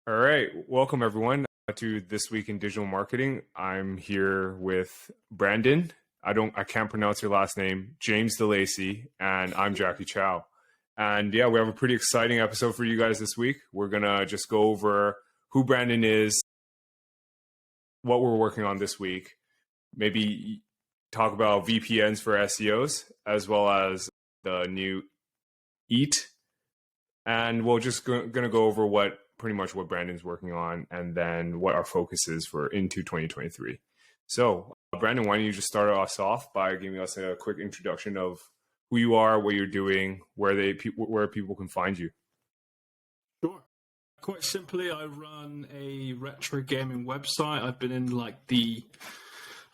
All right, welcome everyone to This Week in Digital Marketing. I'm here with Brandon. I can't pronounce your last name, James Lacey, and I'm Jacky Chou. And yeah, we have a pretty exciting episode for you guys this week. We're gonna just go over who Brandon is, what we're working on this week, maybe talk about VPNs for SEOs, as well as the new EAT. And we're just gonna go over pretty much what Brandon's working on, and then what our focus is for into 2023. So, Brandon, why don't you just start us off by giving us a quick introduction of who you are, what you're doing, where people can find you. Sure. Quite simply, I run a retro gaming website. I've been in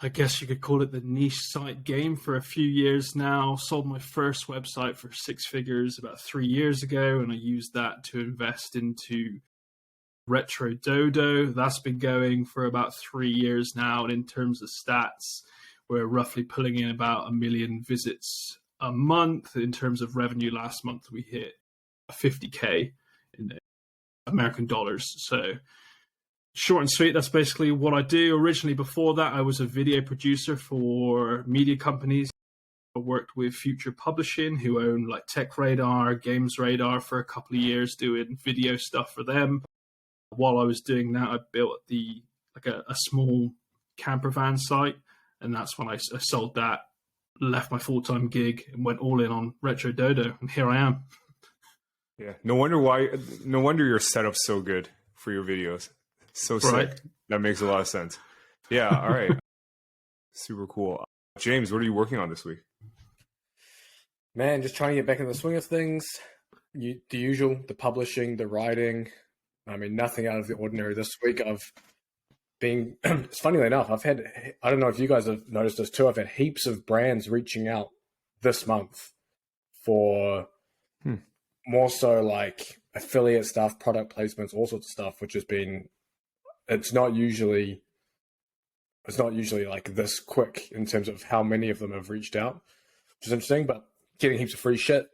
I guess you could call it the niche site game for a few years now. Sold my first website for 6 figures about 3 years ago, and I used that to invest into RetroDodo. That's been going for about 3 years now, and in terms of stats, we're roughly pulling in about 1 million visits a month. In terms of revenue, last month we hit 50K in American dollars. So short and sweet, that's basically what I do. Originally, before that, I was a video producer for media companies. I worked with Future Publishing, who own like Tech Radar, Games Radar, for a couple of years, doing video stuff for them. While I was doing that, I built a small camper van site, and that's when I sold that, left my full-time gig, and went all in on RetroDodo, and here I am. Yeah, no wonder your setup's so good for your videos. So sick. Right. That makes a lot of sense. Yeah, all right. Super cool. James, what are you working on this week? Man, just trying to get back in the swing of things. The usual, the publishing, the writing. I mean, nothing out of the ordinary this week. It's funny enough, I don't know if you guys have noticed this too, I've had heaps of brands reaching out this month for more so like affiliate stuff, product placements, all sorts of stuff, which has been, it's not usually like this quick in terms of how many of them have reached out, which is interesting, but getting heaps of free shit,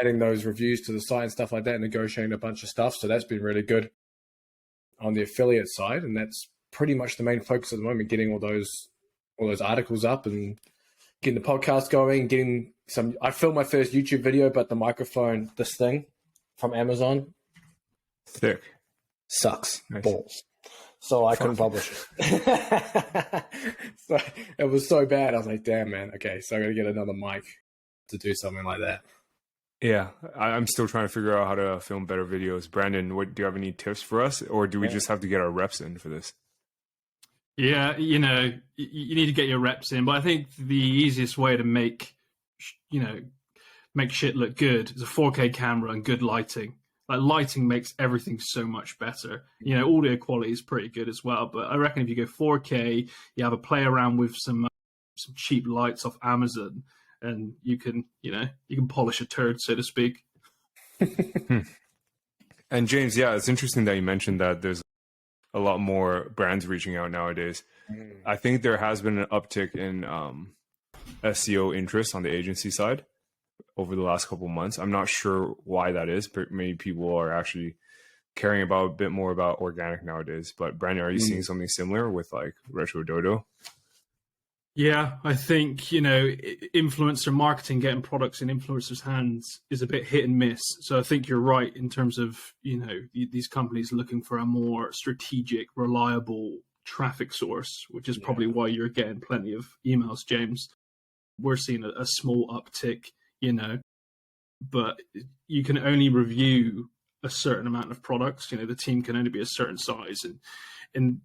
adding those reviews to the site and stuff like that, negotiating a bunch of stuff. So that's been really good on the affiliate side. And that's pretty much the main focus at the moment, getting all those articles up and getting the podcast going, I filmed my first YouTube video, but the microphone, this thing from Amazon, thick, sucks nice. Balls. So I couldn't publish it. So it was so bad. I was like, damn, man. Okay, so I got to get another mic to do something like that. Yeah, I'm still trying to figure out how to film better videos. Brandon, do you have any tips for us, or do we just have to get our reps in for this? Yeah, you need to get your reps in, but I think the easiest way to make shit look good is a 4K camera and good lighting. Like, lighting makes everything so much better. Audio quality is pretty good as well, but I reckon if you go 4K, you have a play around with some cheap lights off Amazon, and you can polish a turd, so to speak. And James, yeah, it's interesting that you mentioned that there's a lot more brands reaching out nowadays. I think there has been an uptick in SEO interest on the agency side over the last couple of months. I'm not sure why that is, but many people are actually caring about a bit more about organic nowadays. But Brandon, are you seeing something similar with like RetroDodo? Yeah, I think, influencer marketing, getting products in influencers' hands is a bit hit and miss. So I think you're right in terms of, these companies looking for a more strategic, reliable traffic source, which is probably why you're getting plenty of emails, James. We're seeing a small uptick, but you can only review a certain amount of products. The team can only be a certain size. And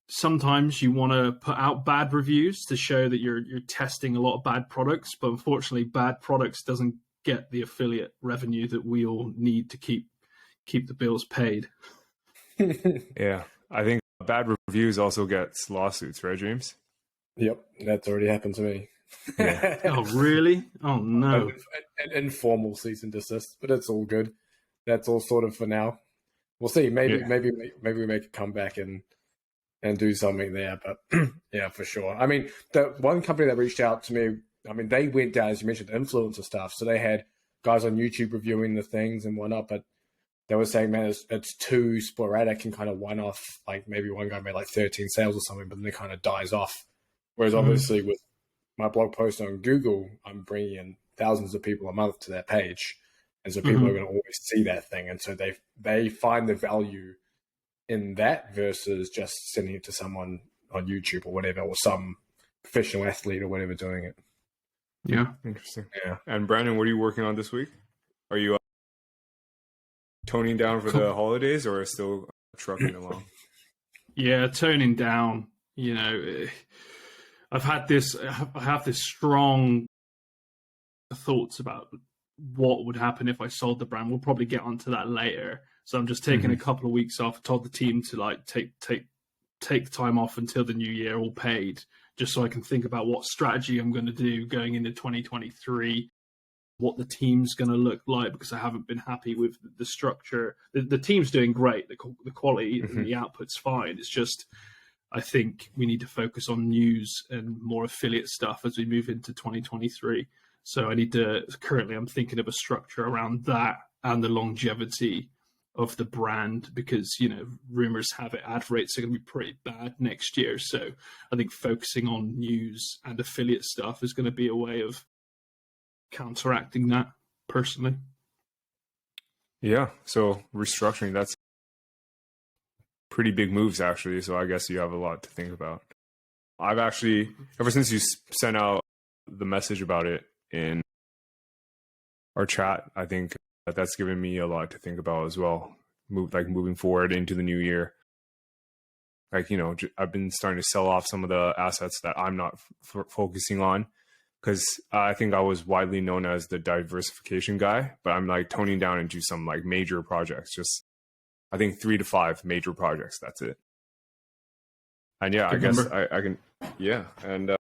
sometimes you want to put out bad reviews to show that you're testing a lot of bad products, but unfortunately, bad products doesn't get the affiliate revenue that we all need to keep the bills paid. Yeah, I think bad reviews also gets lawsuits, right, James? Yep, that's already happened to me. Yeah. Oh, really? Oh, no. An informal cease and desist, but it's all good. That's all sort of for now. We'll see. Maybe we make a comeback and do something there. But yeah, for sure. I mean, the one company that reached out to me, I mean, they went down, as you mentioned, influencer stuff. So they had guys on YouTube reviewing the things and whatnot, but they were saying, man, it's too sporadic and kind of one off. Like maybe one guy made like 13 sales or something, but then it kind of dies off. Whereas obviously with my blog post on Google, I'm bringing in thousands of people a month to that page. And so people are going to always see that thing. And so they find the value in that versus just sending it to someone on YouTube or whatever, or some professional athlete or whatever doing it. Yeah. Interesting. Yeah. And Brandon, what are you working on this week? Are you toning down for the holidays or still trucking along? Yeah, toning down. You know, I have this strong thoughts about what would happen if I sold the brand. We'll probably get onto that later. So I'm just taking a couple of weeks off. Told the team to like take time off until the new year, all paid, just so I can think about what strategy I'm going to do going into 2023, what the team's going to look like, because I haven't been happy with the structure. The team's doing great. The quality and the output's fine. It's just, I think we need to focus on news and more affiliate stuff as we move into 2023. So currently I'm thinking of a structure around that and the longevity of the brand, because, you know, rumors have it ad rates are going to be pretty bad next year. So I think focusing on news and affiliate stuff is going to be a way of counteracting that, personally. Yeah. So restructuring, that's pretty big moves, actually. So I guess you have a lot to think about. I've actually, ever since you sent out the message about it in our chat, I think that's given me a lot to think about as well. Moving forward into the new year. Like, you know, I've been starting to sell off some of the assets that I'm not focusing on, because I think I was widely known as the diversification guy, but I'm like toning down into some like major projects. Just, I think 3 to 5 major projects. That's it. And yeah, Good I guess number. I can, yeah. And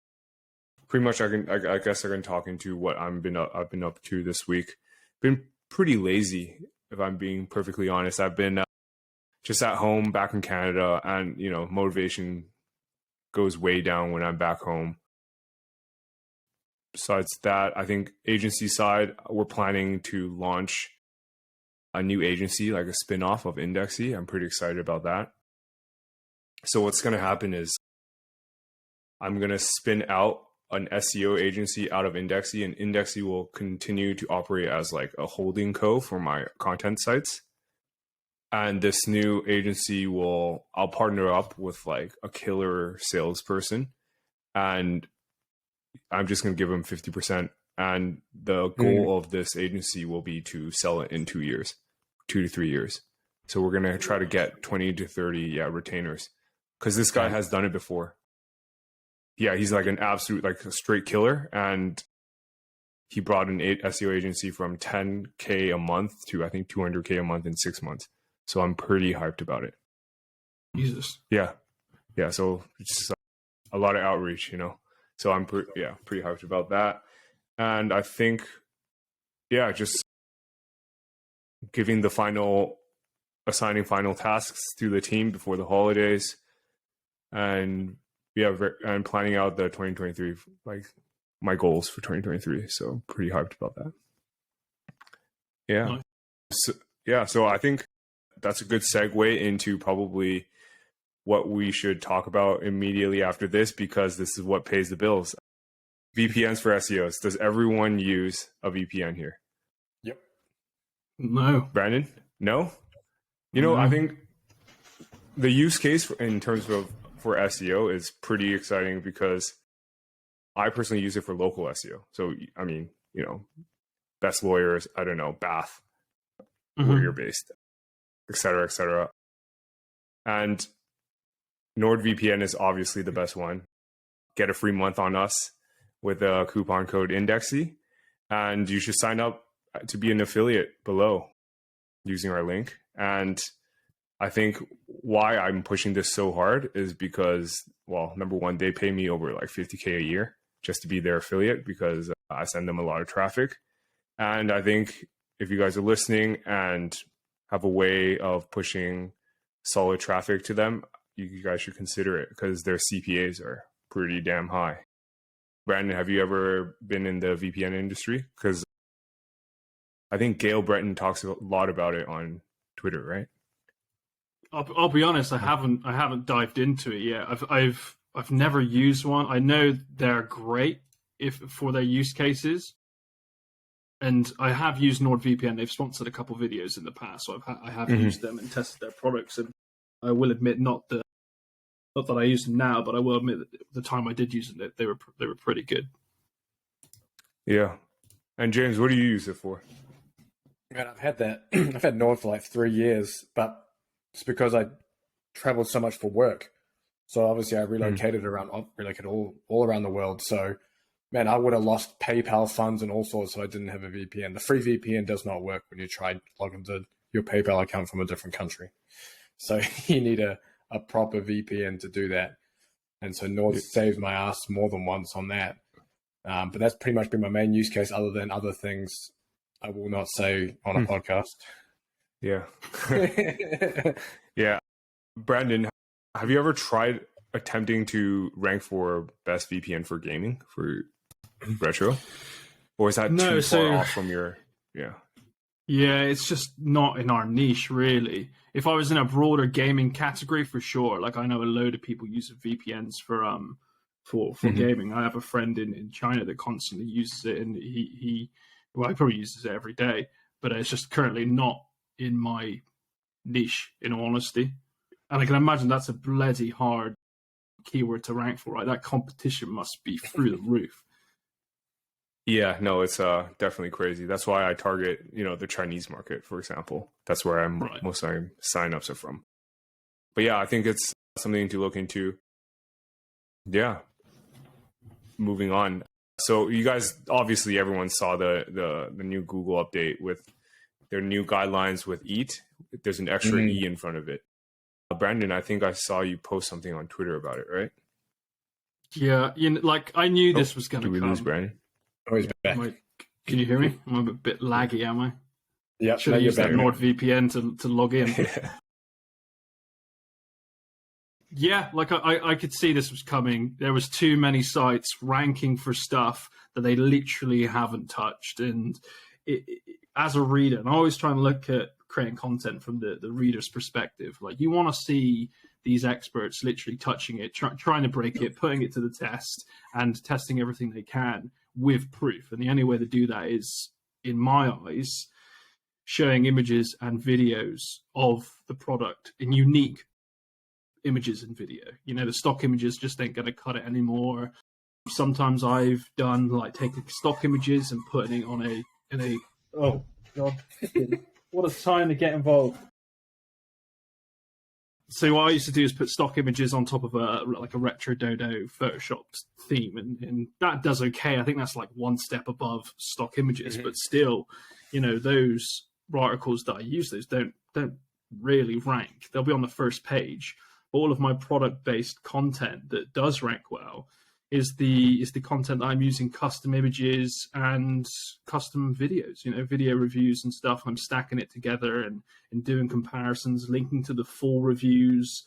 pretty much I guess I can talk into what I've been up to this week. Been pretty lazy, if I'm being perfectly honest. I've been just at home back in Canada, and, you know, motivation goes way down when I'm back home. Besides that, I think agency side, we're planning to launch a new agency, like a spin-off of Indexsy. I'm pretty excited about that. So what's going to happen is I'm going to spin out an SEO agency out of Indexsy, and Indexsy will continue to operate as like a holding co for my content sites. And this new agency I'll partner up with like a killer salesperson, and I'm just going to give him 50%. And the goal of this agency will be to sell it in 2 years, 2 to 3 years. So we're going to try to get 20 to 30 retainers, because this guy has done it before. Yeah, he's like an absolute, like a straight killer. And he brought an SEO agency from 10K a month to, I think, 200K a month in 6 months. So I'm pretty hyped about it. Jesus. Yeah. Yeah. So it's a lot of outreach, you know. So I'm pretty hyped about that. And I think, yeah, just assigning final tasks to the team before the holidays, and and planning out the 2023, like my goals for 2023. So I'm pretty hyped about that. Yeah. Nice. So I think that's a good segue into probably what we should talk about immediately after this, because this is what pays the bills. VPNs for SEOs. Does everyone use a VPN here? Yep. No. Brandon? No? You know, I think the use case in terms of for SEO is pretty exciting, because I personally use it for local SEO. So, I mean, you know, best lawyers, I don't know, Bath, where you're based, et cetera, et cetera. And NordVPN is obviously the best one. Get a free month on us with a coupon code Indexsy, and you should sign up to be an affiliate below using our link. And I think why I'm pushing this so hard is because, well, number one, they pay me over like 50K a year just to be their affiliate, because I send them a lot of traffic. And I think if you guys are listening and have a way of pushing solid traffic to them, you guys should consider it, because their CPAs are pretty damn high. Brandon, have you ever been in the VPN industry? Because I think Gail Breton talks a lot about it on Twitter, right? I'll be honest. I haven't dived into it yet. I've never used one. I know they're great for their use cases, and I have used NordVPN. They've sponsored a couple videos in the past, so I have used them and tested their products. And I will admit, not that I use them now, but I will admit that the time I did use them, they were pretty good. Yeah. And James, what do you use it for? Man, I've had that. I've had Nord for like 3 years, but it's because I traveled so much for work. So obviously I relocated all around the world. So man, I would have lost PayPal funds and all sorts if I didn't have a VPN. The free VPN does not work when you try to log into your PayPal account from a different country. So you need a proper VPN to do that. And so Nord saved my ass more than once on that. But that's pretty much been my main use case, other than other things I will not say on a podcast. Yeah. Yeah. Brandon, have you ever tried attempting to rank for best VPN for gaming for retro? Or is that too far off from your... Yeah. Yeah, it's just not in our niche, really. If I was in a broader gaming category, for sure. Like, I know a load of people use VPNs for gaming. I have a friend in China that constantly uses it, and he probably uses it every day. But it's just currently not in my niche, in all honesty. And I can imagine that's a bloody hard keyword to rank for, right? That competition must be through the roof. Yeah, no, it's definitely crazy. That's why I target, the Chinese market, for example. That's where most of my signups are from. But yeah, I think it's something to look into. Yeah. Moving on. So you guys, obviously everyone saw the new Google update with their new guidelines with EAT. There's an extra E in front of it. Brandon, I think I saw you post something on Twitter about it, right? Yeah, I knew this was going to come. Did we lose Brandon? Oh, he's back. Can you hear me? I'm a bit laggy, am I? Yeah, should have used that NordVPN to log in. Yeah, I could see this was coming. There was too many sites ranking for stuff that they literally haven't touched. And as a reader, and I always try and look at creating content from the reader's perspective. Like, you want to see these experts literally touching it, trying to break it, putting it to the test, and testing everything they can with proof. And the only way to do that is, in my eyes, showing images and videos of the product in unique images and video. The stock images just ain't going to cut it anymore. Sometimes I've done taking stock images and putting it on a oh god, what a time to get involved. So what I used to do is put stock images on top of a RetroDodo Photoshop theme, and that does okay. I think that's one step above stock images, but still, those articles that I use, those don't really rank. They'll be on the first page. All of my product-based content that does rank well is the content that I'm using custom images and custom videos, video reviews and stuff. I'm stacking it together and doing comparisons, linking to the full reviews.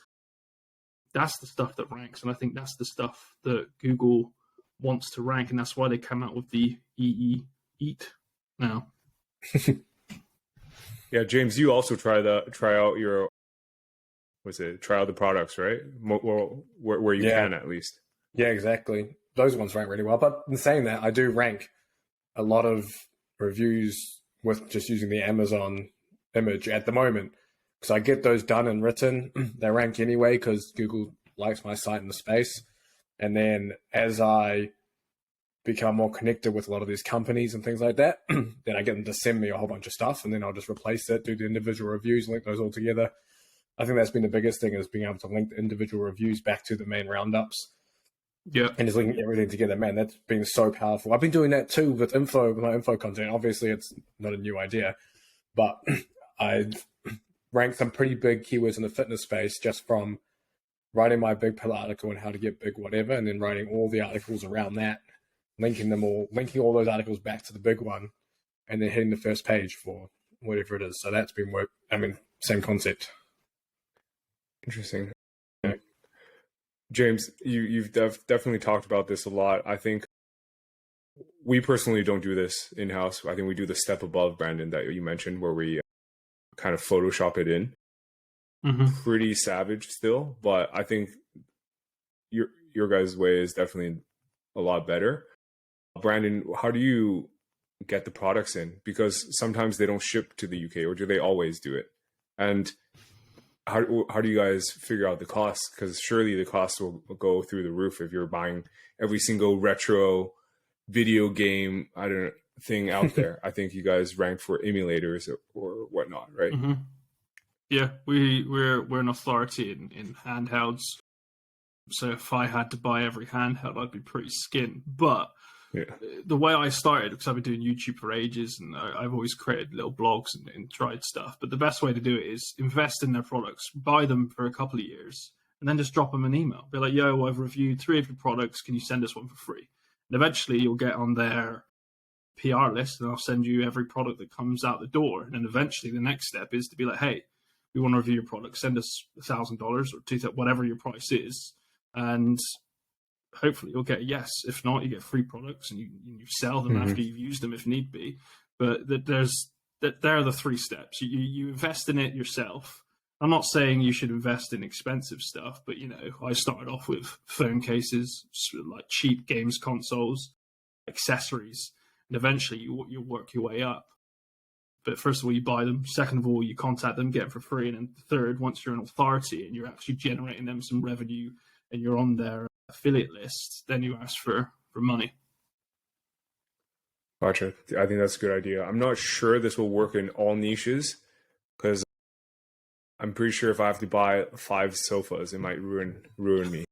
That's the stuff that ranks, and I think that's the stuff that Google wants to rank, and that's why they come out with the EAT now. Yeah, James, you also try out your try out the products, right? Where you can, at least. Yeah, exactly. Those ones rank really well. But in saying that, I do rank a lot of reviews with just using the Amazon image at the moment, because I get those done and written. They rank anyway because Google likes my site in the space. And then as I become more connected with a lot of these companies and things like that, then I get them to send me a whole bunch of stuff, and then I'll just replace it, do the individual reviews, link those all together. I think that's been the biggest thing, is being able to link the individual reviews back to the main roundups. Yeah. And just linking everything together. Man, that's been so powerful. I've been doing that too with my info content. Obviously, it's not a new idea, but I've ranked some pretty big keywords in the fitness space just from writing my big pillar article on how to get big whatever, and then writing all the articles around that, linking all those articles back to the big one, and then hitting the first page for whatever it is. So that's been work. I mean, same concept. Interesting. Yeah. James, you've definitely talked about this a lot. I think we personally don't do this in-house. I think we do the step above, Brandon, that you mentioned, where we kind of Photoshop it in. Pretty savage still, but I think your guys' way is definitely a lot better. Brandon, how do you get the products in? Because sometimes they don't ship to the UK, or do they always do it? And how do you guys figure out the costs? Because surely the costs will go through the roof if you're buying every single retro video game thing out there. I think you guys rank for emulators or whatnot, right? Yeah, we're an authority in handhelds. So if I had to buy every handheld, I'd be pretty skint. But the way I started, because I've been doing YouTube for ages, and I've always created little blogs and tried stuff. But the best way to do it is invest in their products, buy them for a couple of years, and then just drop them an email. Be like, yo, I've reviewed 3 of your products. Can you send us one for free? And eventually you'll get on their PR list, and I'll send you every product that comes out the door. And then eventually the next step is to be like, hey, we want to review your product. Send us $1,000 or $2,000, whatever your price is. And hopefully you'll get a yes. If not, you get free products, and you sell them after you've used them if need be. But there are the 3 steps. You invest in it yourself. I'm not saying you should invest in expensive stuff, but I started off with phone cases, like cheap games consoles, accessories, and eventually you work your way up. But first of all, you buy them. Second of all, you contact them, get them for free. And then third, once you're an authority and you're actually generating them some revenue and you're on their affiliate list, then you ask for money. Gotcha. I think that's a good idea. I'm not sure this will work in all niches, because I'm pretty sure if I have to buy 5 sofas, it might ruin me.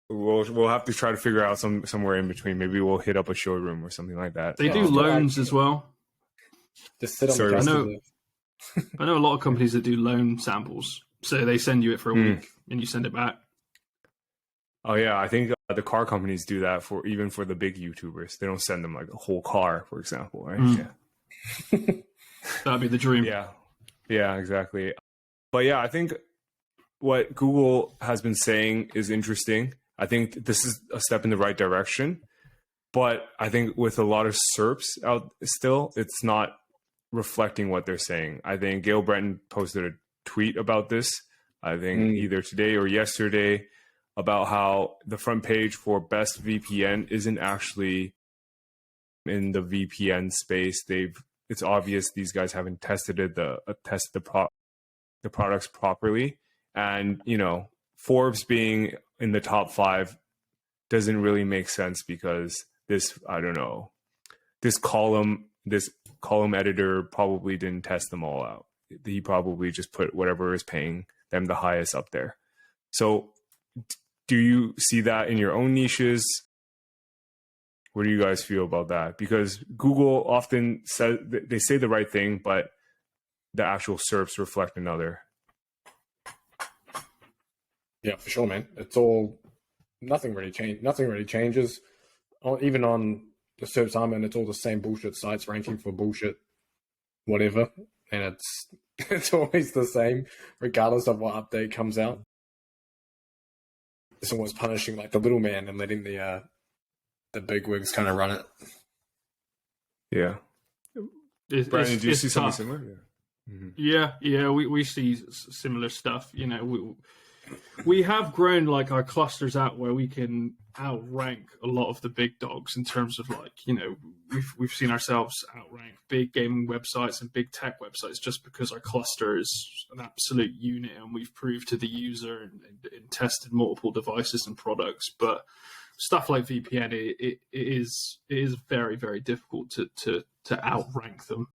We'll have to try to figure out somewhere in between. Maybe we'll hit up a showroom or something like that. They do loans as well. Just sit on the I know a lot of companies that do loan samples. So they send you it for a week and you send it back. Oh yeah, I think the car companies do that even for the big YouTubers. They don't send them like a whole car, for example, right? Yeah. That'd be the dream. Yeah, exactly. But yeah, I think what Google has been saying is interesting. I think this is a step in the right direction. But I think with a lot of SERPs out still, it's not reflecting what they're saying. I think Gail Breton posted a tweet about this, I think either today or yesterday, about how the front page for best VPN isn't actually in the VPN space. It's obvious these guys haven't tested the products properly. And, Forbes being in the top 5 doesn't really make sense, because this column editor probably didn't test them all out. He probably just put whatever is paying them the highest up there. So do you see that in your own niches? What do you guys feel about that? Because Google often says they say the right thing, but the actual SERPs reflect another. Yeah, for sure, man. It's all nothing really changes. Even on the SERPs I'm in, it's all the same bullshit sites ranking for bullshit, whatever, and it's always the same, regardless of what update comes out. It's almost punishing like the little man and letting the big wigs kind of run it. Yeah. Brandon, do you see something similar? Yeah. Yeah, we see similar stuff. We have grown like our clusters out where we can outrank a lot of the big dogs in terms of we've seen ourselves outrank big gaming websites and big tech websites just because our cluster is an absolute unit, and we've proved to the user and tested multiple devices and products. But stuff like VPN, it is very, very difficult to outrank them.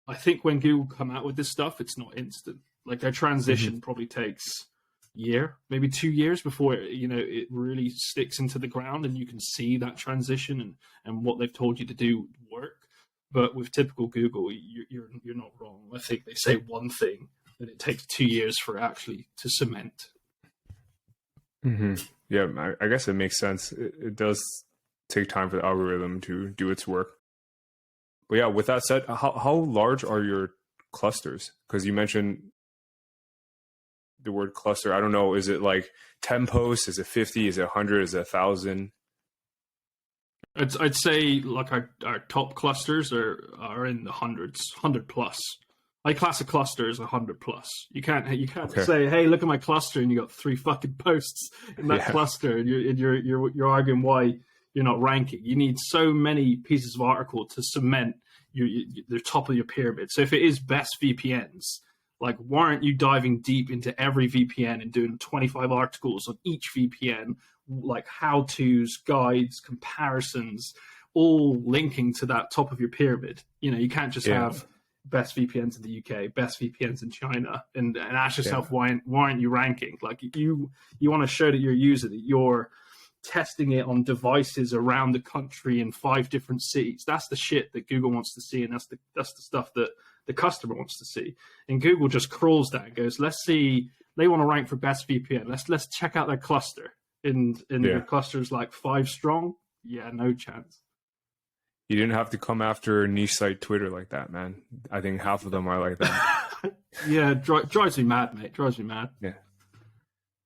I think when Google come out with this stuff, it's not instant. Like their transition probably takes year, maybe 2 years before it really sticks into the ground and you can see that transition and what they've told you to do work. But with typical Google, you're not wrong. I think they say one thing and it takes 2 years for actually to cement. Yeah, I guess it makes sense. It does take time for the algorithm to do its work. But yeah, with that said, how large are your clusters? Because you mentioned the word cluster. I don't know. Is it like 10 posts? Is it 50? Is it 100? Is it 1,000? I'd say like our top clusters are in the hundreds, 100 plus. I class a cluster as 100 plus. You can't Okay. say, hey, look at my cluster, and you got 3 fucking posts in that cluster, and you're arguing why you're not ranking. You need so many pieces of article to cement the top of your pyramid. So if it is best VPNs, like, why aren't you diving deep into every VPN and doing 25 articles on each VPN, like how-tos, guides, comparisons, all linking to that top of your pyramid? You know, you can't just have best VPNs in the UK, best VPNs in China, and ask yourself, why aren't you ranking? Like, you want to show that you're using it, you're testing it on devices around the country in 5 different cities. That's the shit that Google wants to see, and that's the stuff that the customer wants to see. And Google just crawls that and goes, let's see, they want to rank for best VPN. Let's check out their cluster. And your cluster's like 5 strong. Yeah, no chance. You didn't have to come after niche site Twitter like that, man. I think half of them are like that. Yeah, drives me mad, mate. Drives me mad.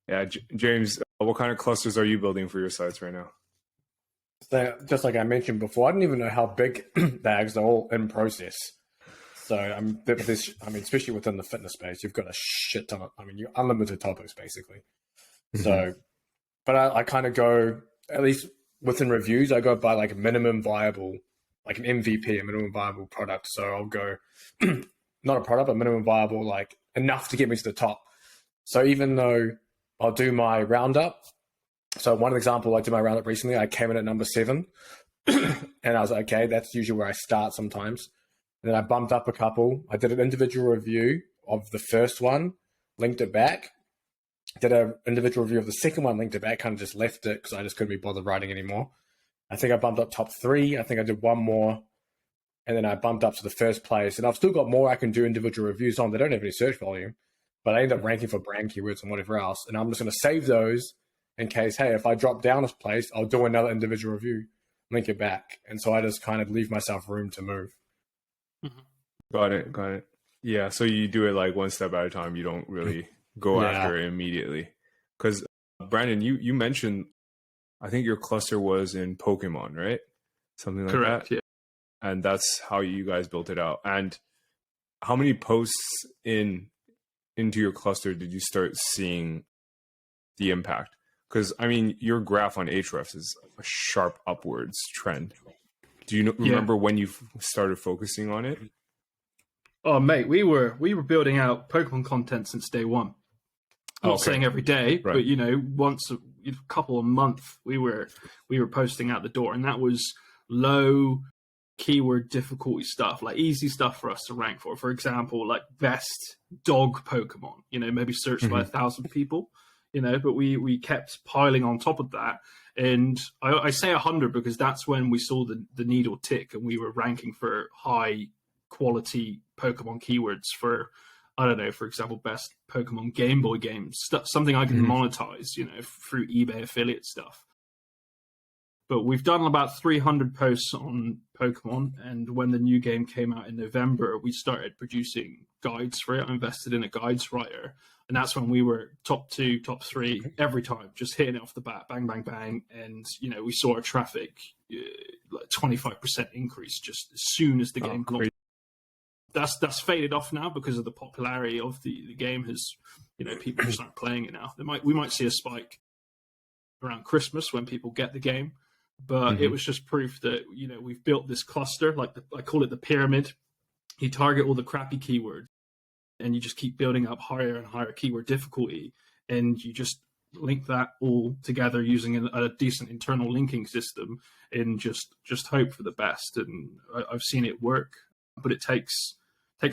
Yeah. James, what kind of clusters are you building for your sites right now? So, just like I mentioned before, I didn't even know how big bags are all in process. So especially within the fitness space, you've got a shit ton of, you're unlimited topics basically. So, but I kind of go, at least within reviews, I go by like minimum viable, like an MVP, a minimum viable product. So I'll go, not a product, but minimum viable, like enough to get me to the top. So even though I'll do my roundup, so one example, I did my roundup recently, I came in at number 7 and I was like, okay, that's usually where I start sometimes. And then I bumped up a couple. I did an individual review of the first one, linked it back. Did an individual review of the second one, linked it back, kind of just left it because I just couldn't be bothered writing anymore. I think I bumped up top 3. I think I did one more. And then I bumped up to the first place. And I've still got more I can do individual reviews on. They don't have any search volume. But I end up ranking for brand keywords and whatever else. And I'm just going to save those in case, hey, if I drop down this place, I'll do another individual review, link it back. And so I just kind of leave myself room to move. Got it. Yeah, so you do it like one step at a time. You don't really go after it immediately. Because, Brandon, you mentioned, I think your cluster was in Pokemon, right? Something like Correct, that? yeah. And that's how you guys built it out. And how many posts into your cluster did you start seeing the impact? Because, your graph on Ahrefs is a sharp upwards trend. Do you remember when you started focusing on it? Oh, mate, we were building out Pokemon content since day one. I'm not saying every day, but once a couple of months, we were posting out the door, and that was low keyword difficulty stuff, like easy stuff for us to rank for. For example, like best dog Pokemon, maybe searched by 1,000 people, but we kept piling on top of that. And I say 100 because that's when we saw the needle tick and we were ranking for high quality Pokemon keywords for, I don't know, for example, best Pokemon Game Boy games, something I can monetize, through eBay affiliate stuff. But we've done about 300 posts on Pokemon, and when the new game came out in November, we started producing guides for it. I invested in a guides writer, and that's when we were top 2, top 3 every time, just hitting it off the bat, bang, bang, bang. And, we saw our traffic, like 25% increase just as soon as the game launched. That's faded off now because of the popularity of the game. Has people just aren't playing it now. We might see a spike around Christmas when people get the game, but it was just proof that we've built this cluster, like I call it the pyramid. You target all the crappy keywords, and you just keep building up higher and higher keyword difficulty, and you just link that all together using a decent internal linking system, and just hope for the best. And I've seen it work, but it takes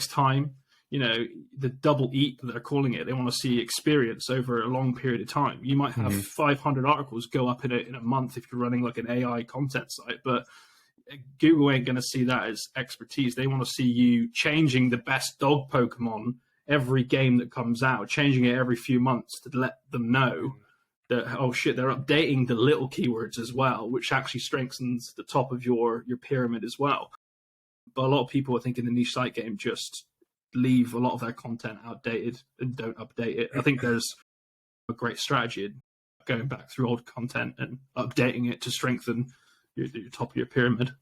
time. The double eat that they're calling it, they want to see experience over a long period of time. You might have 500 articles go up in a month if you're running like an AI content site, but Google ain't going to see that as expertise. They want to see you changing the best dog Pokemon every game that comes out, changing it every few months to let them know that, oh shit, they're updating the little keywords as well, which actually strengthens the top of your pyramid as well. But a lot of people, I think, in the niche site game just leave a lot of their content outdated and don't update it. I think there's a great strategy in going back through old content and updating it to strengthen your top of your pyramid.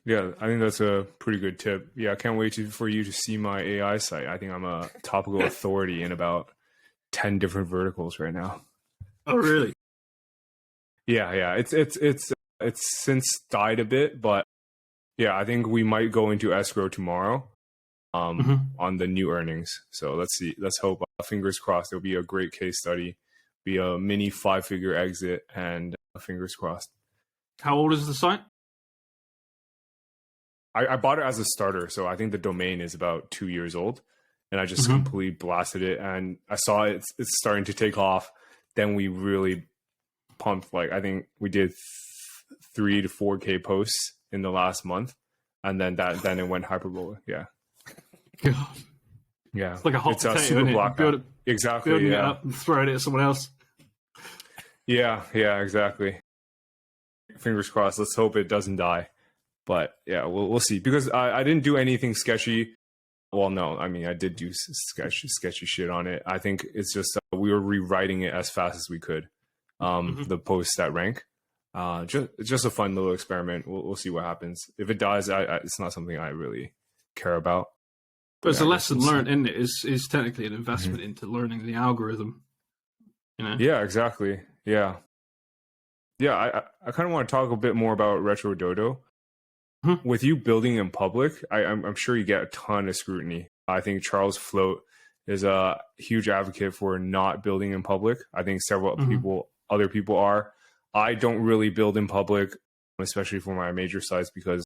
Yeah, I think that's a pretty good tip. Yeah, I can't wait for you to see my AI site. I think I'm a topical authority in about 10 different verticals right now. Oh, really? Yeah. It's since died a bit, but yeah, I think we might go into escrow tomorrow on the new earnings. So let's see. Let's hope. Fingers crossed. It'll be a great case study. Be a mini 5-figure exit, and fingers crossed. How old is the site? I bought it as a starter, so I think the domain is about 2 years old, and I just completely blasted it, and I saw it's starting to take off. Then we really pumped. Like, I think we did 3 to 4K posts in the last month, and then it went hyperbolic. Yeah. God. Yeah, It's like a hot potato, super isn't block. it? Exactly. Building Yeah. it up and throwing it at someone else. Yeah, exactly. Fingers crossed. Let's hope it doesn't die. But yeah, we'll see. Because I didn't do anything sketchy. Well, no, I mean, I did do sketchy shit on it. I think it's just we were rewriting it as fast as we could. The posts that rank. Just a fun little experiment. We'll see what happens. If it dies, it's not something I really care about. But it's a lesson learned, isn't it? Is technically an investment into learning the algorithm. You know? Yeah, exactly. Yeah. I kind of want to talk a bit more about RetroDodo. With you building in public, I'm sure you get a ton of scrutiny. I think Charles Float is a huge advocate for not building in public. I think several other people are. I don't really build in public, especially for my major sites, because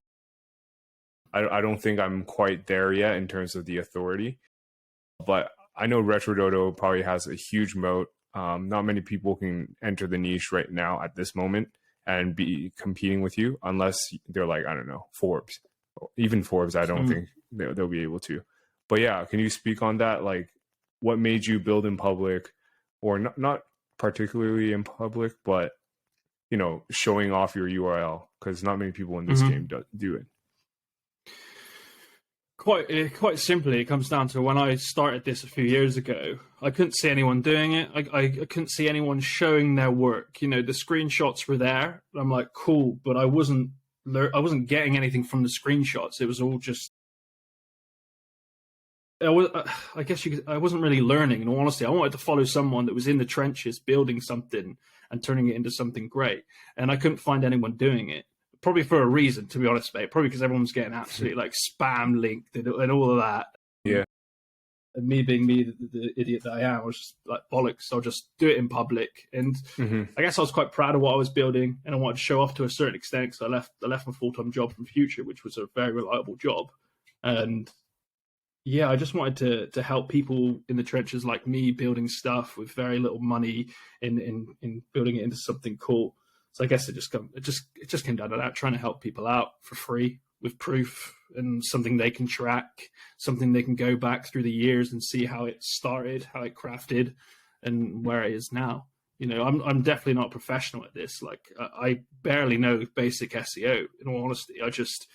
I don't think I'm quite there yet in terms of the authority. But I know RetroDodo probably has a huge moat. Not many people can enter the niche right now at this moment and be competing with you unless they're like, I don't know, Forbes. Even Forbes, I don't think they'll be able to. But yeah, can you speak on that? Like, what made you build in public, or not particularly in public, but, you know, showing off your URL? Because not many people in this game do it. Quite simply, it comes down to when I started this a few years ago, I couldn't see anyone doing it. I couldn't see anyone showing their work. You know, the screenshots were there. I'm like, cool, but I wasn't getting anything from the screenshots. It was all just, I wasn't really learning. In all honesty, I wanted to follow someone that was in the trenches building something and turning it into something great, and I couldn't find anyone doing it. Probably for a reason, to be honest, mate. Probably because everyone's getting absolutely like spam linked and all of that. Yeah. And me being the idiot that I am, I was just like, bollocks, I'll just do it in public. And I guess I was quite proud of what I was building, and I wanted to show off to a certain extent, because I left my full-time job from Future, which was a very reliable job. And yeah, I just wanted to help people in the trenches like me, building stuff with very little money in building it into something cool. So I guess it just came down to that, trying to help people out for free with proof and something they can track, something they can go back through the years and see how it started, how it crafted, and where it is now. You know, I'm definitely not a professional at this. Like, I barely know basic SEO, in all honesty. I just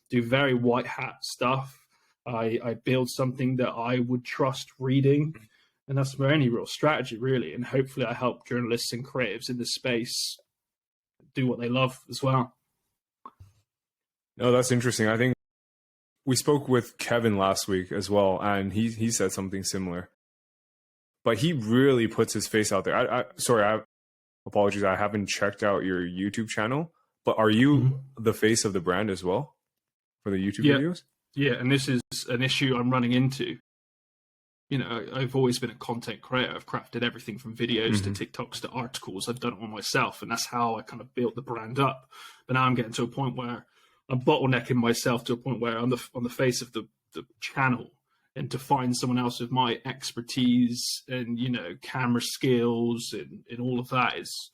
do very white hat stuff. I build something that I would trust reading, and that's my only real strategy, really. And hopefully I help journalists and creatives in this space do what they love as well. No, that's interesting. I think we spoke with Kevin last week as well, and he said something similar. But he really puts his face out there. Apologies, I haven't checked out your YouTube channel, but are you the face of the brand as well for the YouTube videos? Yeah, and this is an issue I'm running into. You know, I've always been a content creator. I've crafted everything from videos to TikToks to articles. I've done it all myself, and that's how I kind of built the brand up. But now I'm getting to a point where I'm bottlenecking myself to a point where I'm on the face of the channel, and to find someone else with my expertise and, you know, camera skills and all of that is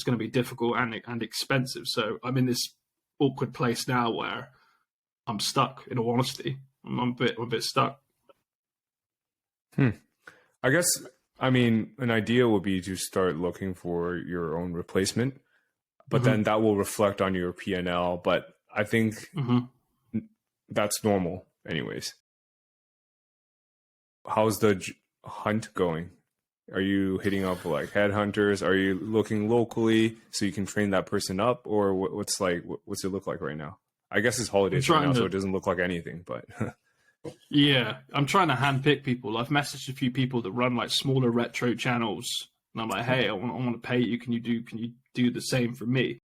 going to be difficult and expensive. So I'm in this awkward place now where I'm stuck. In all honesty, I'm a bit stuck. I guess, I mean, an idea would be to start looking for your own replacement, but then that will reflect on your P&L. But I think that's normal anyways. How's the hunt going? Are you hitting up like headhunters? Are you looking locally so you can train that person up, or what's it look like right now? I guess it's holidays right now, so it doesn't look like anything. But yeah, I'm trying to handpick people. I've messaged a few people that run like smaller retro channels, and I'm like, hey, I want to pay you. Can you do the same for me?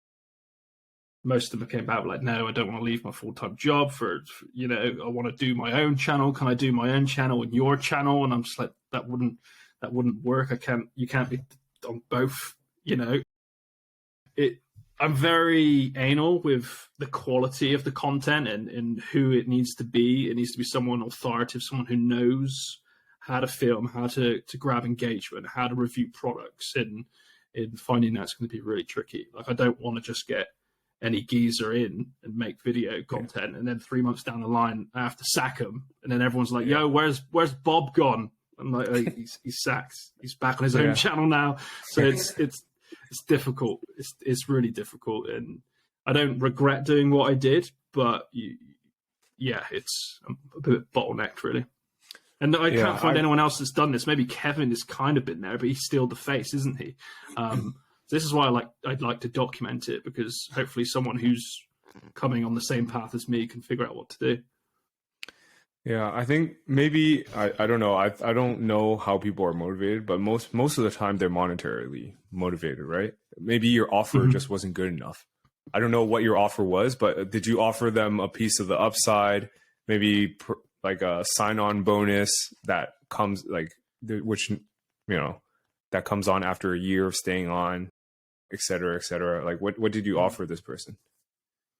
Most of them came back like, no, I don't want to leave my full-time job for I want to do my own channel. Can I do my own channel and your channel? And I'm just like, that wouldn't work. You can't be on both, I'm very anal with the quality of the content and who it needs to be. It needs to be someone authoritative, someone who knows how to film, how to grab engagement, how to review products, and finding that's going to be really tricky. Like, I don't want to just get any geezer in and make video content, and then 3 months down the line I have to sack him, and then everyone's like, "Yo, where's Bob gone?" I'm like, he's sacked. He's back on his own channel now. So it's difficult. It's really difficult, and I don't regret doing what I did, but it's a bit bottlenecked really. And I can't find anyone else that's done this. Maybe Kevin has kind of been there, but he's still the face, isn't he? This is why I'd like to document it, because hopefully someone who's coming on the same path as me can figure out what to do. Yeah, I think maybe I don't know. I don't know how people are motivated, but most of the time they're monetarily motivated, right? Maybe your offer just wasn't good enough. I don't know what your offer was, but did you offer them a piece of the upside? Maybe like a sign-on bonus that comes that comes on after a year of staying on, et cetera, et cetera. Like, what did you offer this person?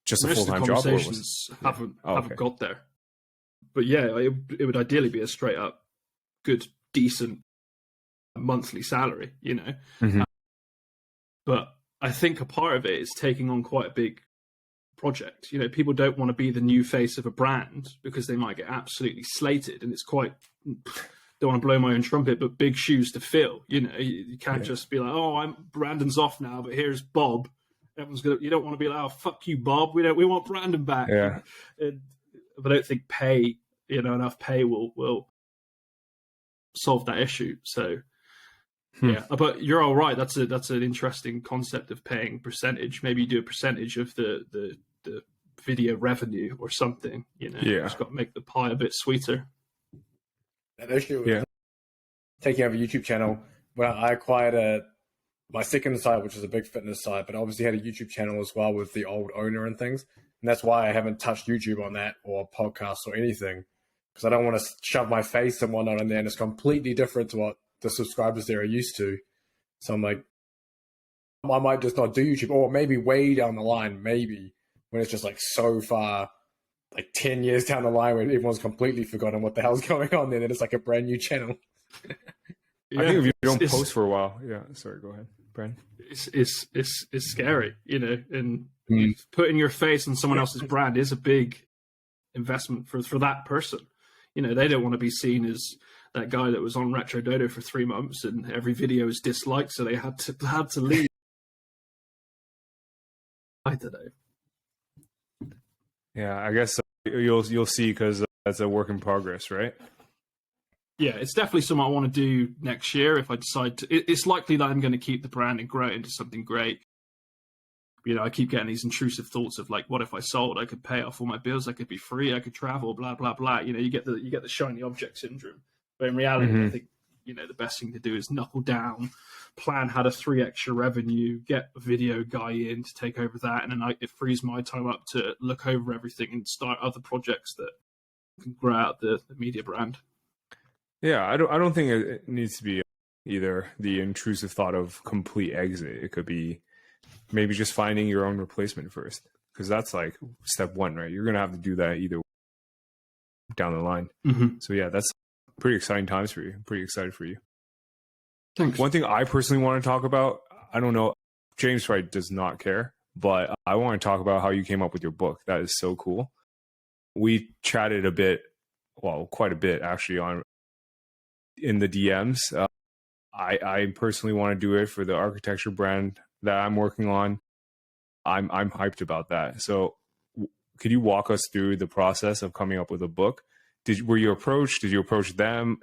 Just a full-time job? Conversations haven't got there. But yeah, it would ideally be a straight up good, decent monthly salary, But I think a part of it is taking on quite a big project. People don't want to be the new face of a brand because they might get absolutely slated, and it's quite, don't want to blow my own trumpet, but big shoes to fill. You can't just be like, oh, Brandon's off now, but here's Bob. Everyone's gonna. You don't want to be like, oh, fuck you, Bob. We want Brandon back. Yeah. But I don't think enough pay will solve that issue. So yeah, but you're all right. That's an interesting concept of paying percentage. Maybe you do a percentage of the video revenue or something. Just got to make the pie a bit sweeter. That issue with taking over a YouTube channel, when I acquired my second site, which is a big fitness site, but obviously had a YouTube channel as well with the old owner and things. And that's why I haven't touched YouTube on that or podcasts or anything, because I don't want to shove my face and whatnot in there, and it's completely different to what the subscribers there are used to. So I'm like, I might just not do YouTube, or maybe way down the line, maybe when it's just like so far, like 10 years down the line, when everyone's completely forgotten what the hell's going on there, then it's like a brand new channel. I think if you don't post for a while, sorry, go ahead, Brandon. It's scary, and putting your face on someone else's brand is a big investment for that person. They don't want to be seen as that guy that was on RetroDodo for 3 months and every video is disliked, so they had to leave. I don't know. Yeah, I guess you'll see, because that's a work in progress, right? Yeah, it's definitely something I want to do next year if I decide to. It's likely that I'm going to keep the brand and grow it into something great. I keep getting these intrusive thoughts of like, what if I sold? I could pay off all my bills. I could be free. I could travel. Blah blah blah. You get the shiny object syndrome. But in reality, I think the best thing to do is knuckle down, plan how to 3x your revenue, get a video guy in to take over that, and then it frees my time up to look over everything and start other projects that can grow out the media brand. Yeah, I don't think it needs to be either the intrusive thought of complete exit. It could be maybe just finding your own replacement first, because that's like step one, right? You're gonna have to do that either down the line. So yeah, that's pretty exciting times for you. I'm pretty excited for you. Thanks. One thing I personally want to talk about, I don't know, James probably does not care, but I want to talk about how you came up with your book. That is so cool. We chatted a bit, quite a bit actually, in the DMs. I personally want to do it for the architecture brand that I'm working on. I'm hyped about that. So could you walk us through the process of coming up with a book? Were you approached? Did you approach them?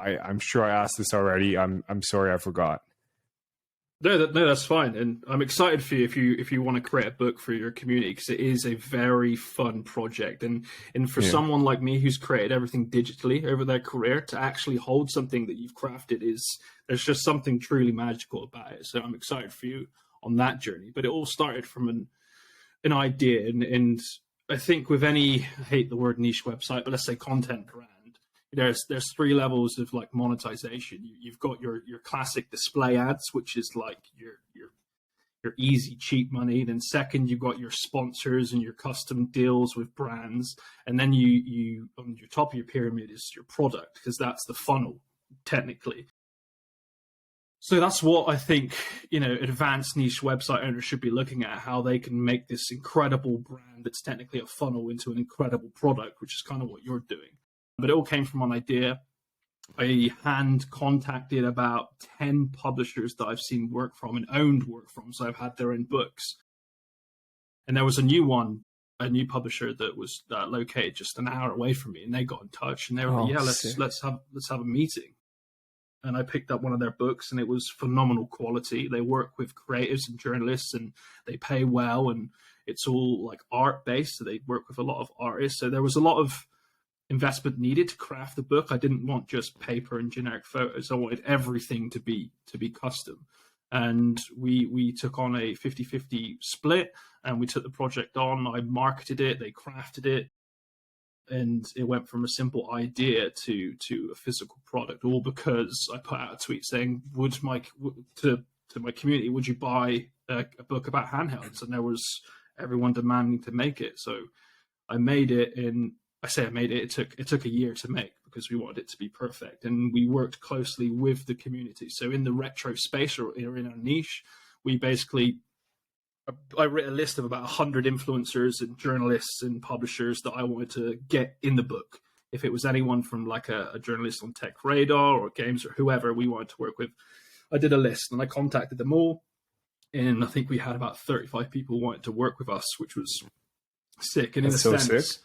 I'm sure I asked this already. I'm sorry I forgot. No, that's fine, and I'm excited for you if you want to create a book for your community, because it is a very fun project, and for someone like me who's created everything digitally over their career, to actually hold something that you've crafted there's just something truly magical about it. So I'm excited for you on that journey. But it all started from an idea, and I think with any, I hate the word niche website, but let's say content brand, there's three levels of like monetization. You've got your classic display ads, which is like your easy cheap money. Then second, you've got your sponsors and your custom deals with brands, and then you on your top of your pyramid is your product, because that's the funnel technically. So that's what I think, advanced niche website owners should be looking at, how they can make this incredible brand that's technically a funnel into an incredible product, which is kind of what you're doing. But it all came from an idea. I hand contacted about 10 publishers that I've seen work from and owned work from, so I've had their own books. And there was a new publisher that was located just an hour away from me, and they got in touch and they were like, let's have a meeting. And I picked up one of their books, and it was phenomenal quality. They work with creatives and journalists, and they pay well, and it's all like art based, so they work with a lot of artists. So there was a lot of investment needed to craft the book. I didn't want just paper and generic photos. I wanted everything to be custom. And we took on a 50-50 split, and we took the project on. I marketed it, they crafted it, and it went from a simple idea to a physical product, all because I put out a tweet saying, to my community, would you buy a book about handhelds? And there was everyone demanding to make it. So I made it it took a year to make, because we wanted it to be perfect, and we worked closely with the community. So in the retro space, or in our niche, I wrote a list of about 100 influencers and journalists and publishers that I wanted to get in the book. If it was anyone from like a journalist on Tech Radar or games or whoever we wanted to work with, I did a list and I contacted them all. And I think we had about 35 people wanting to work with us, which was sick. And in a sense,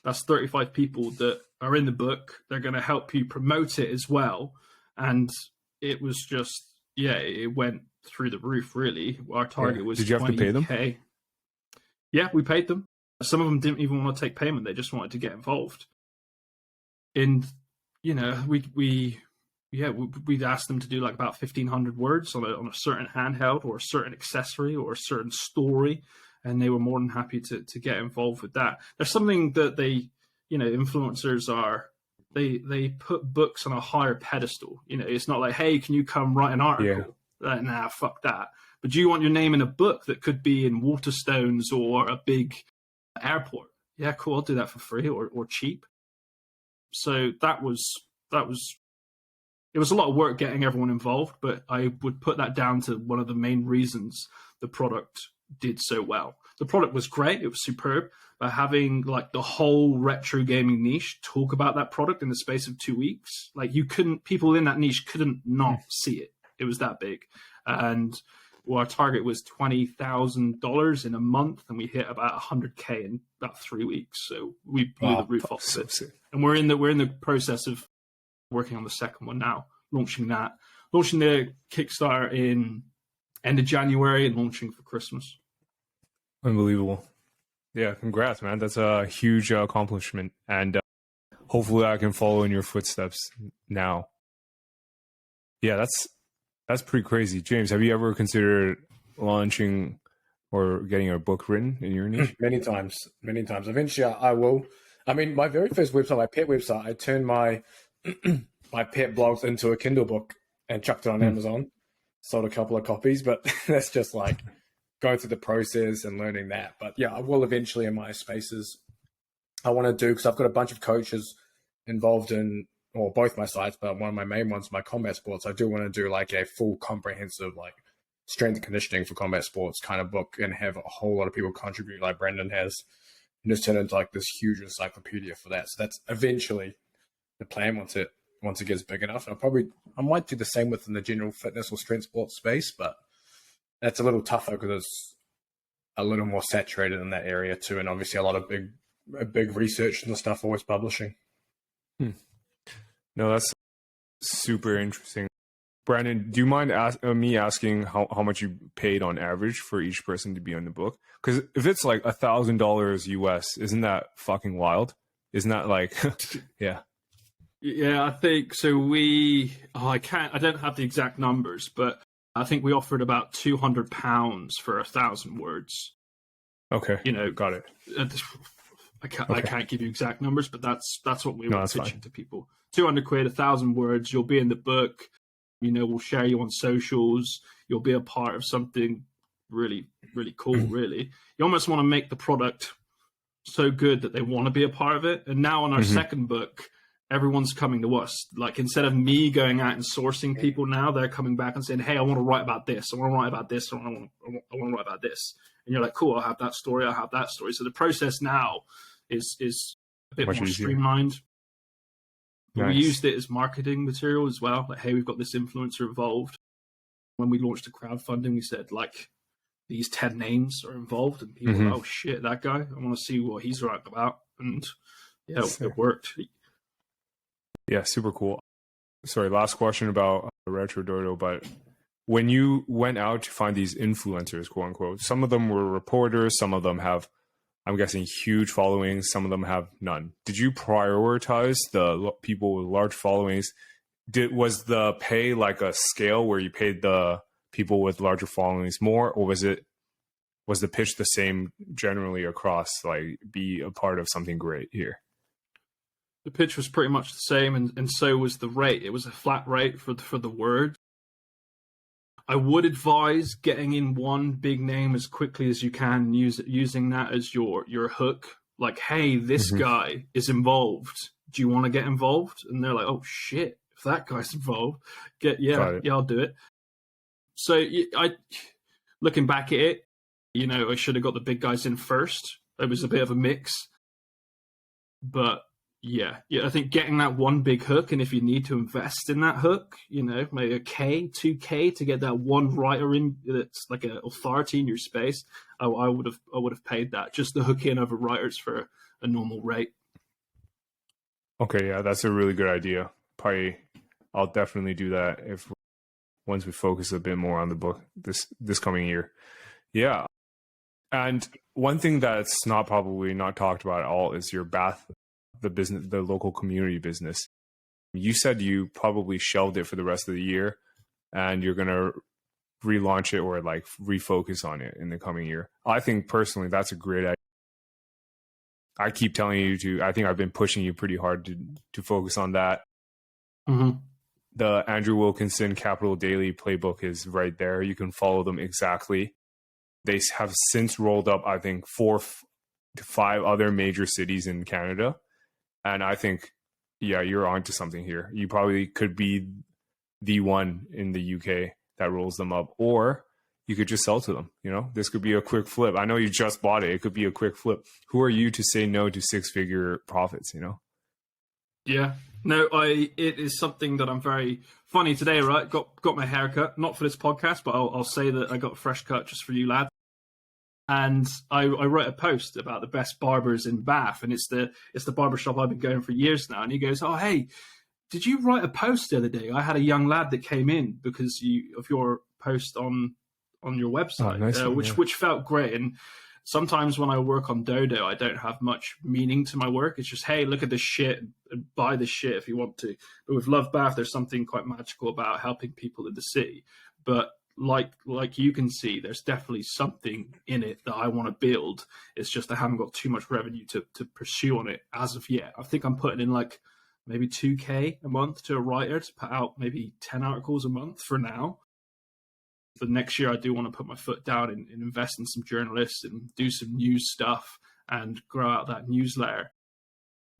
that's 35 people that are in the book. They're going to help you promote it as well. And it was just, it went through the roof, really. Our target was 20K. Did you have to pay them? Yeah, we paid them. Some of them didn't even want to take payment. They just wanted to get involved. And, we'd ask them to do like about 1,500 words on a certain handheld or a certain accessory or a certain story. And they were more than happy to get involved with that. There's something that influencers are, they put books on a higher pedestal. It's not like, hey, can you come write an article? Nah, fuck that. But do you want your name in a book that could be in Waterstones or a big airport? Yeah, cool, I'll do that for free or cheap. So it was a lot of work getting everyone involved, but I would put that down to one of the main reasons the product did so well. The product was great, it was superb, but having like the whole retro gaming niche talk about that product in the space of 2 weeks, like people in that niche couldn't not see it. It was that big. And our target was $20,000 in a month, and we hit about 100K in about 3 weeks. So we blew the roof off of it. And we're in the process of working on the second one now, launching the Kickstarter in end of January and launching for Christmas. Unbelievable. Yeah, congrats, man. That's a huge accomplishment. And hopefully I can follow in your footsteps now. Yeah, that's pretty crazy. James, have you ever considered launching or getting a book written in your niche? Many times. Eventually I will. I mean, my very first website, my pet website, I turned my my pet blogs into a Kindle book and chucked it on Amazon. Sold a couple of copies, but that's just like going through the process and learning that. But yeah, I will eventually in my spaces. I want to do, because I've got a bunch of coaches involved in, or both my sites, but one of my main ones, my combat sports. I do want to do like a full comprehensive, like strength and conditioning for combat sports kind of book, and have a whole lot of people contribute like Brandon has, and just turn into like this huge encyclopedia for that. So that's eventually the plan once it gets big enough. I might do the same within the general fitness or strength sports space, but that's a little tougher because it's a little more saturated in that area too. And obviously a lot of big research and the stuff always publishing. No, that's super interesting. Brandon, do you mind me asking how much you paid on average for each person to be on the book? Because if it's like $1,000 US, isn't that fucking wild? Isn't that like, yeah. Yeah, I think so. I don't have the exact numbers, but I think we offered about £200 for 1,000 words. Okay. You know, got it. I can't give you exact numbers, but that's what we were pitching to people. 200 quid, 1,000 words. You'll be in the book. You know, we'll share you on socials. You'll be a part of something really, really cool. Really, you almost want to make the product so good that they want to be a part of it. And now on our second book, everyone's coming to us. Like, instead of me going out and sourcing people, now they're coming back and saying, "Hey, I want to write about this. I want to write about this. I want to write about this." And you're like, "Cool, I'll have that story. I'll have that story." So the process now is a bit much more easier. streamlined. But Nice. we used it as marketing material as well. Like, hey, we've got this influencer involved. When we launched the crowdfunding, we said, like, these 10 names are involved, and people were, oh shit, that guy, I want to see what he's writing about. And yeah, it worked. Yeah, super cool. Sorry, last question about RetroDodo, but when you went out to find these influencers, quote unquote, some of them were reporters, some of them have, I'm guessing, huge followings, some of them have none. Did you prioritize the people with large followings? Was the pay like a scale where you paid the people with larger followings more, or was the pitch the same generally across, like, be a part of something great here? The pitch was pretty much the same, and so was the rate. It was a flat rate for the word. I would advise getting in one big name as quickly as you can, using that as your hook. Like, hey, this guy is involved. Do you want to get involved? And they're like, oh shit, if that guy's involved, I'll do it. So looking back at it, you know, I should have got the big guys in first. It was a bit of a mix, but yeah, I think getting that one big hook, and if you need to invest in that hook, you know, maybe $1,000, $2,000 to get that one writer in that's like an authority in your space, I would have paid that, just to hook in other writers for a normal rate. Okay, yeah, that's a really good idea. Probably, I'll definitely do that once we focus a bit more on the book this coming year. Yeah, and one thing that's probably not talked about at all is your the local community business. You said you probably shelved it for the rest of the year, and you're gonna relaunch it or like refocus on it in the coming year. I think personally that's a great idea. I keep telling you I think I've been pushing you pretty hard to focus on that. The Andrew Wilkinson Capital Daily playbook is right there. You can follow them exactly. They have since rolled up, I think, 4 to 5 other major cities in Canada. And I think, yeah, you're onto something here. You probably could be the one in the UK that rolls them up, or you could just sell to them. You know, this could be a quick flip. I know you just bought it. It could be a quick flip. Who are you to say no to 6-figure profits, you know? Yeah. No, it is something that I'm very funny today, right? Got my haircut, not for this podcast, but I'll say that I got a fresh cut just for you, lad. And I wrote a post about the best barbers in Bath, and it's the barbershop I've been going for years now. And he goes, "Oh, hey, did you write a post the other day? I had a young lad that came in because of your post on your website," which felt great. And sometimes when I work on Dodo, I don't have much meaning to my work. It's just, hey, look at this shit and buy this shit if you want to. But with Love Bath, there's something quite magical about helping people in the city. But like you can see, there's definitely something in it that I want to build. It's just I haven't got too much revenue to pursue on it as of yet. I think I'm putting in like maybe $2,000 a month to a writer to put out maybe 10 articles a month for now. But next year I do want to put my foot down and invest in some journalists and do some news stuff and grow out that newsletter,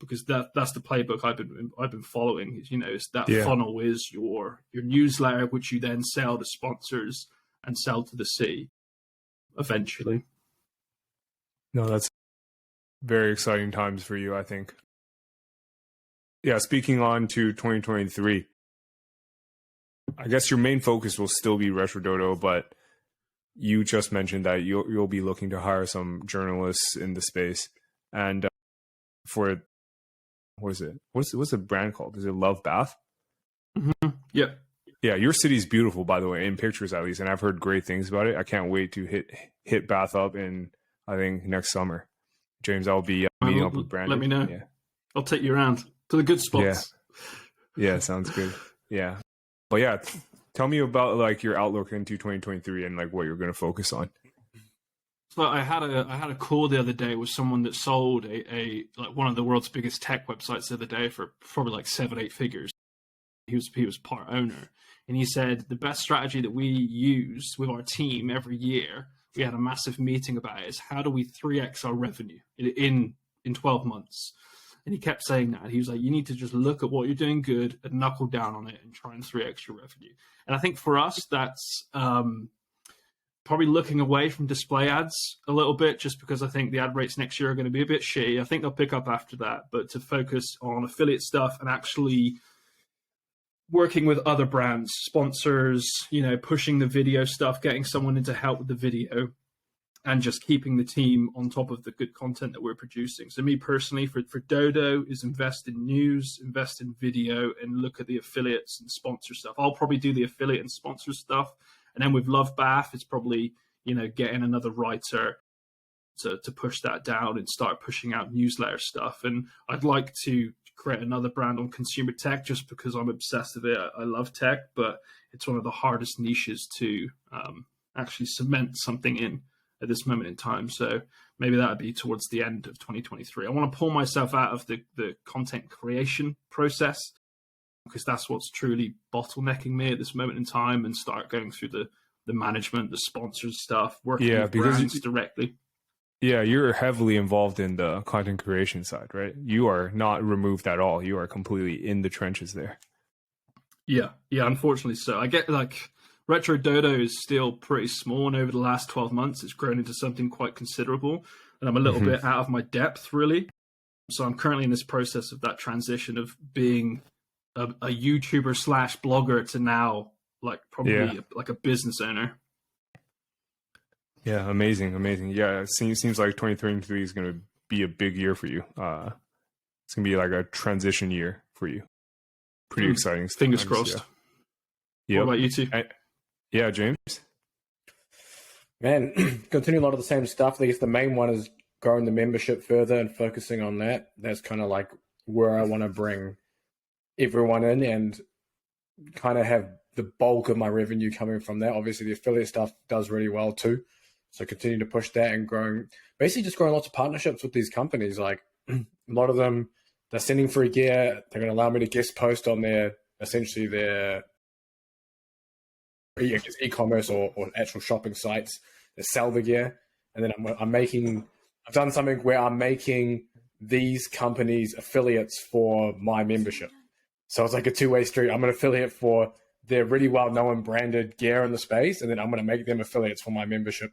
because that's the playbook I've been following. You know, it's that funnel is your newsletter, which you then sell to sponsors and sell to the city eventually. No, that's very exciting times for you, I think. Yeah, speaking on to 2023, I guess your main focus will still be RetroDodo, but you just mentioned that you'll be looking to hire some journalists in the space, and for what is it? What's the brand called? Is it Love Bath? Yep. Yeah, your city's beautiful, by the way, in pictures at least, and I've heard great things about it. I can't wait to hit Bath up in, I think, next summer. James, I'll be meeting up with Brandon. Let me know. Yeah, I'll take you around to the good yeah, spots. yeah. Sounds good. Yeah, but yeah, tell me about like your outlook into 2023 and like what you're going to focus on. So I had a call the other day with someone that sold a like one of the world's biggest tech websites the other day for probably like 7-8 figures. He was part owner, and he said the best strategy that we use with our team every year, we had a massive meeting about it, is how do we 3x our revenue in 12 months. And he kept saying that. He was like, you need to just look at what you're doing good and knuckle down on it and try and 3x your revenue. And I think for us, that's probably looking away from display ads a little bit, just because I think the ad rates next year are going to be a bit shitty. I think they'll pick up after that, but to focus on affiliate stuff and actually working with other brands, sponsors, pushing the video stuff, getting someone in to help with the video, and just keeping the team on top of the good content that we're producing. So me personally, for Dodo, is invest in news, invest in video, and look at the affiliates and sponsor stuff. I'll probably do the affiliate and sponsor stuff. And then with Love Bath, it's probably, getting another writer to push that down and start pushing out newsletter stuff. And I'd like to create another brand on consumer tech just because I'm obsessed with it. I love tech, but it's one of the hardest niches to actually cement something in at this moment in time. So maybe that would be towards the end of 2023. I want to pull myself out of the content creation process, because that's what's truly bottlenecking me at this moment in time, and start going through the management, the sponsors stuff, working with brands directly. Yeah, you're heavily involved in the content creation side, right? You are not removed at all. You are completely in the trenches there. Yeah, unfortunately so. I get like RetroDodo is still pretty small, and over the last 12 months, it's grown into something quite considerable. And I'm a little bit out of my depth, really. So I'm currently in this process of that transition of being a YouTuber / blogger to now like probably like a business owner. Yeah, amazing. Yeah, it seems like 2023 is going to be a big year for you. It's going to be like a transition year for you. Pretty exciting stuff. Fingers crossed. Yeah. What about you two? Yeah, James? Man, continue a lot of the same stuff. I guess the main one is growing the membership further and focusing on that. That's kind of like where I want to bring everyone in and kind of have the bulk of my revenue coming from that. Obviously, the affiliate stuff does really well too. So continue to push that and growing lots of partnerships with these companies. Like a lot of them, they're sending free gear. They're going to allow me to guest post on their e-commerce or actual shopping sites that sell the gear. And then I've done something where I'm making these companies affiliates for my membership. So it's like a two-way street. I'm an affiliate for their really well-known branded gear in the space, and then I'm going to make them affiliates for my membership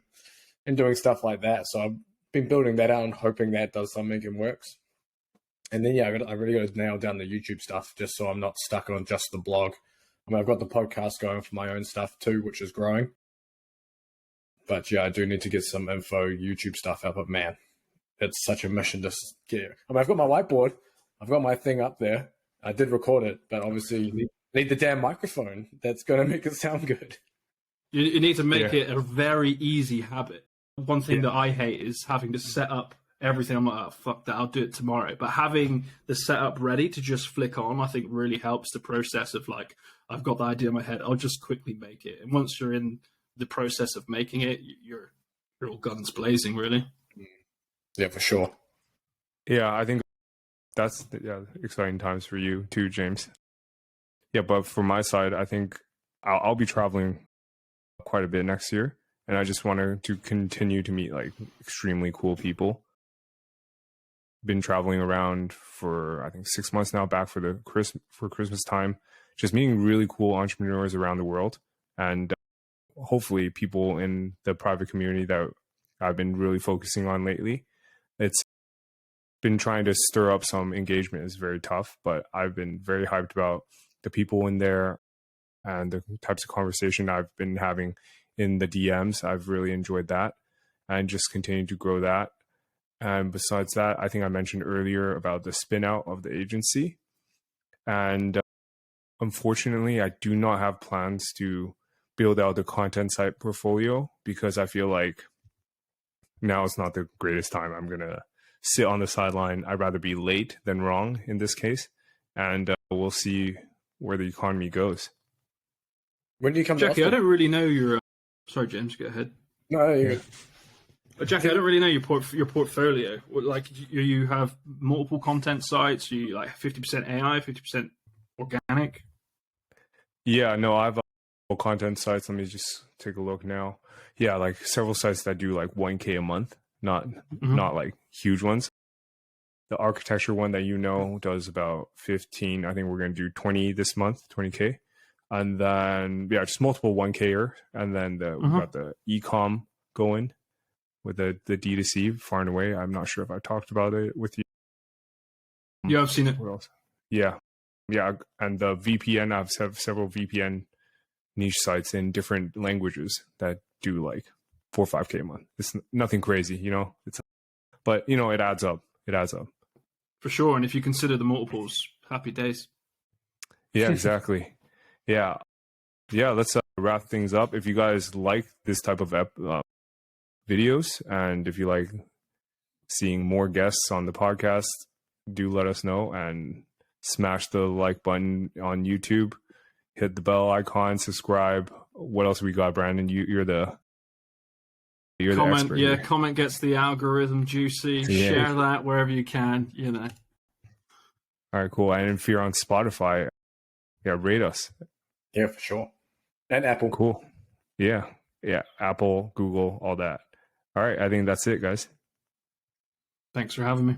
and doing stuff like that. So I've been building that out and hoping that does something and works. And then, I really got to nail down the YouTube stuff just so I'm not stuck on just the blog. I mean, I've got the podcast going for my own stuff too, which is growing. But yeah, I do need to get some info YouTube stuff up. But man, it's such a mission to get. I mean, I've got my whiteboard. I've got my thing up there. I did record it, but obviously you need the damn microphone that's going to make it sound good. You need to make it a very easy habit. One thing that I hate is having to set up everything. I'm like, oh, fuck that, I'll do it tomorrow. But having the setup ready to just flick on, I think really helps the process of like, I've got the idea in my head, I'll just quickly make it. And once you're in the process of making it, you're all guns blazing, really. Yeah, for sure. Yeah, I think that's exciting times for you too, James. Yeah, but from my side, I think I'll be traveling quite a bit next year, and I just wanted to continue to meet like extremely cool people. Been traveling around for I think 6 months now, back for Christmas time, just meeting really cool entrepreneurs around the world, and hopefully people in the private community that I've been really focusing on lately. It's been trying to stir up some engagement. Is very tough, but I've been very hyped about the people in there and the types of conversation I've been having in the DMs. I've really enjoyed that and just continue to grow that. And besides that, I think I mentioned earlier about the spin out of the agency. And unfortunately, I do not have plans to build out the content site portfolio because I feel like now is not the greatest time. I'm going to sit on the sideline. I'd rather be late than wrong in this case. And we'll see where the economy goes. When do you come Jacky, to I Austin? don't really know your... Sorry, James, go ahead. No, you're good. Jacky, I don't really know your portfolio. Like, you have multiple content sites. You like 50% AI, 50% organic. Yeah, no, I've content sites. Let me just take a look now. Yeah, like several sites that do like 1K a month, not like huge ones. The architecture one that does about 15. I think we're going to do 20 this month, 20K. And then, yeah, just multiple 1K-er. And then we got the e-com going with the D2C far and away. I'm not sure if I talked about it with you. Yeah, I've seen it. What else? Yeah. Yeah. And the VPN, I have several VPN niche sites in different languages that do like 4 or 5K a month. It's nothing crazy, but it adds up. It adds up. For sure. And if you consider the multiples, happy days. Yeah, exactly. Yeah. Let's wrap things up. If you guys like this type of videos, and if you like seeing more guests on the podcast, do let us know and smash the like button on YouTube. Hit the bell icon, subscribe. What else we got, Brandon? You're the comment, expert. Yeah, here. comment gets the algorithm juicy. Yeah. Share that wherever you can, All right, cool. And if you're on Spotify, rate us. Yeah, for sure. And Apple. Cool. Yeah. Apple, Google, all that. All right, I think that's it, guys. Thanks for having me.